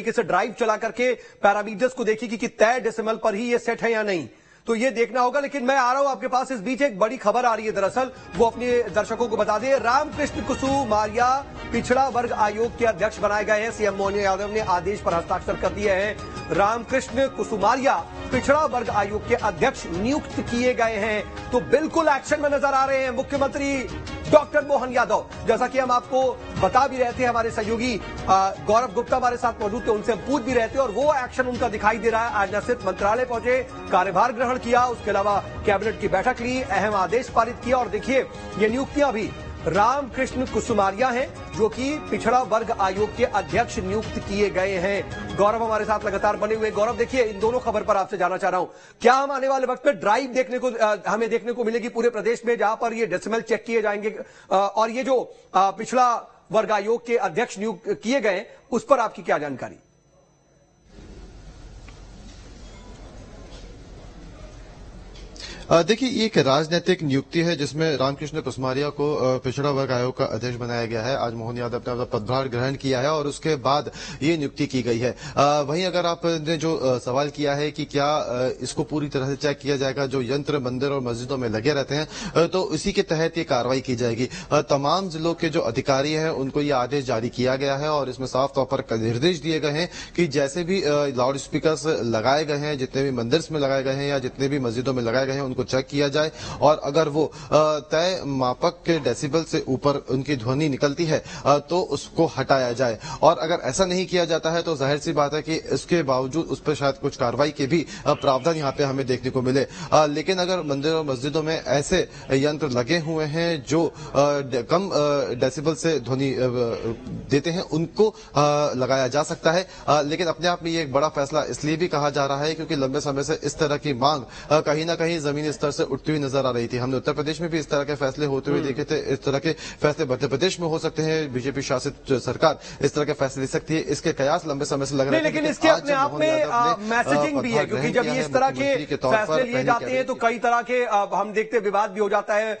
तरीके से ड्राइव चला करके पैरामीटर्स को देखिए कि तय डेसिमल पर ही ये सेट है या नहीं, तो ये देखना होगा। लेकिन मैं आ रहा हूं आपके पास, इस बीच एक बड़ी खबर आ रही है, दरअसल वो अपने दर्शकों को बता दें। रामकृष्ण कुसुमारिया पिछड़ा वर्ग आयोग के अध्यक्ष बनाए गए हैं। सीएम मोहन यादव ने आदेश पर हस्ताक्षर कर दिए हैं। रामकृष्ण कुसुमारिया पिछड़ा वर्ग आयोग के अध्यक्ष नियुक्त किए गए हैं। तो बिल्कुल एक्शन में नजर आ रहे हैं मुख्यमंत्री डॉक्टर मोहन यादव। जैसा कि हम आपको बता भी रहे थे, हमारे सहयोगी गौरव गुप्ता हमारे साथ मौजूद थे, उनसे हम पूछ भी रहे थे, और वो एक्शन उनका दिखाई दे रहा है। आज न सिर्फ मंत्रालय पहुंचे, कार्यभार ग्रहण किया, उसके अलावा कैबिनेट की बैठक ली, अहम आदेश पारित किया। और देखिए, ये नियुक्तियां भी रामकृष्ण कुसुमारिया हैं, जो कि पिछड़ा वर्ग आयोग के अध्यक्ष नियुक्त किए गए हैं। गौरव हमारे साथ लगातार बने हुए। गौरव, देखिए, इन दोनों खबर पर आपसे जानना चाह रहा हूं, क्या हम आने वाले वक्त में ड्राइव हमें देखने को मिलेगी पूरे प्रदेश में, जहां पर ये डेसिमल चेक किए जाएंगे, और ये जो पिछड़ा वर्ग आयोग के अध्यक्ष नियुक्त किए गए, उस पर आपकी क्या जानकारी? देखिए, ये एक राजनीतिक नियुक्ति है जिसमें रामकृष्ण कुसुमारिया को पिछड़ा वर्ग आयोग का अध्यक्ष बनाया गया है। आज मोहन यादव ने अपना पदभार ग्रहण किया है और उसके बाद ये नियुक्ति की गई है। वहीं अगर आपने जो सवाल किया है कि क्या इसको पूरी तरह से चेक किया जाएगा, जो यंत्र मंदिर और मस्जिदों में लगे रहते हैं, तो इसी के तहत ये कार्रवाई की जाएगी। तमाम जिलों के जो अधिकारी हैं उनको ये आदेश जारी किया गया है और इसमें साफ तौर पर निर्देश दिए गए हैं कि जैसे भी लाउड स्पीकर लगाए गए हैं, जितने भी मंदिर में लगाए गए हैं या जितने भी मस्जिदों में लगाए गए हैं, को चेक किया जाए, और अगर वो तय मापक के डेसिबल से ऊपर उनकी ध्वनि निकलती है तो उसको हटाया जाए। और अगर ऐसा नहीं किया जाता है तो जाहिर सी बात है कि इसके बावजूद उस पर शायद कुछ कार्रवाई के भी प्रावधान यहाँ पे हमें देखने को मिले। लेकिन अगर मंदिर और मस्जिदों में ऐसे यंत्र लगे हुए हैं जो कम डेसिबल से ध्वनि देते हैं, उनको लगाया जा सकता है। लेकिन अपने आप में ये एक बड़ा फैसला इसलिए भी कहा जा रहा है क्योंकि लंबे समय से इस तरह की मांग कहीं ना कहीं जमीनी स्तर से उठती हुई नजर आ रही थी। हमने उत्तर प्रदेश में भी इस तरह के फैसले होते हुए देखे थे। इस तरह के फैसले मध्य प्रदेश में हो सकते हैं, बीजेपी शासित सरकार इस तरह के फैसले ले सकती है, इसके कयास लंबे समय से लग रहे थे। लेकिन इसके अपने आप में मैसेजिंग भी है, क्योंकि जब ये इस तरह के फैसले लिए जाते हैं तो कई तरह के हम देखते विवाद भी हो जाता है।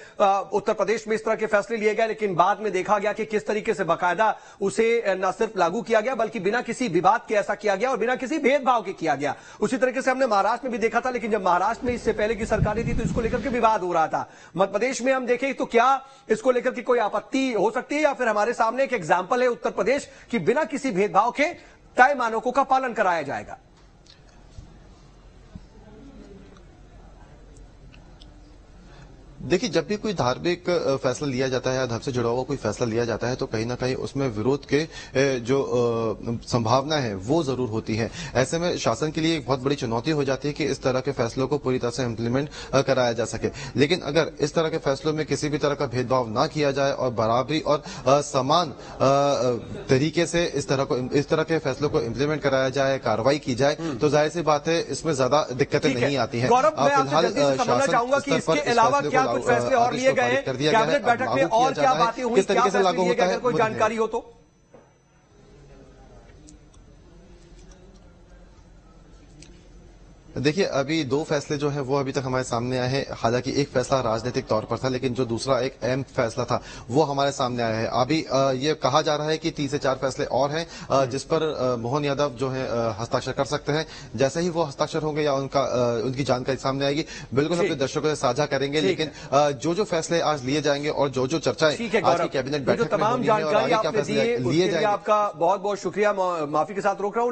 उत्तर प्रदेश में इस तरह के फैसले लिए गए, लेकिन बाद में देखा गया कि किस तरीके से बाकायदा उसे न सिर्फ लागू किया गया बल्कि बिना किसी विवाद के ऐसा किया गया और बिना किसी भेदभाव के किया गया। उसी तरीके से हमने महाराष्ट्र में भी देखा था, लेकिन जब महाराष्ट्र में इससे पहले की सरकारें थी तो इसको लेकर के विवाद हो रहा था। मध्य प्रदेश में हम देखें तो क्या इसको लेकर के कोई आपत्ति हो सकती है, या फिर हमारे सामने एक एग्जांपल है उत्तर प्रदेश कि बिना किसी भेदभाव के तय मानकों का पालन कराया जाएगा? देखिए, जब भी कोई धार्मिक फैसला लिया जाता है या धर्म से जुड़ा हुआ कोई फैसला लिया जाता है तो कहीं ना कहीं उसमें विरोध के जो संभावना है वो जरूर होती है। ऐसे में शासन के लिए एक बहुत बड़ी चुनौती हो जाती है कि इस तरह के फैसलों को पूरी तरह से इम्प्लीमेंट कराया जा सके। लेकिन अगर इस तरह के फैसलों में किसी भी तरह का भेदभाव ना किया जाए और बराबरी और समान तरीके से इस तरह के फैसलों को इम्प्लीमेंट कराया जाए, कार्रवाई की जाए, तो जाहिर सी बात है इसमें ज्यादा दिक्कतें नहीं आती है। फिलहाल शासन कुछ फैसले और लिए गए हैं कैबिनेट बैठक में, और क्या बातें हुई, किस तरीके से लागू होता है, कोई जानकारी हो तो? देखिए, अभी दो फैसले जो है वो अभी तक हमारे सामने आए हैं। हालांकि एक फैसला राजनीतिक तौर पर था, लेकिन जो दूसरा एक अहम फैसला था वो हमारे सामने आया है। अभी ये कहा जा रहा है कि 3 से 4 फैसले और हैं जिस पर मोहन यादव जो है हस्ताक्षर कर सकते हैं। जैसे ही वो हस्ताक्षर होंगे या उनकी जानकारी सामने आएगी, बिल्कुल अपने दर्शकों से साझा करेंगे। लेकिन जो फैसले आज लिए जाएंगे और जो चर्चाएं आज की कैबिनेट बैठक में तमाम जानकारी आपने दी है, उसके लिए आपका बहुत बहुत शुक्रिया। माफी के साथ रोक रहा हूं।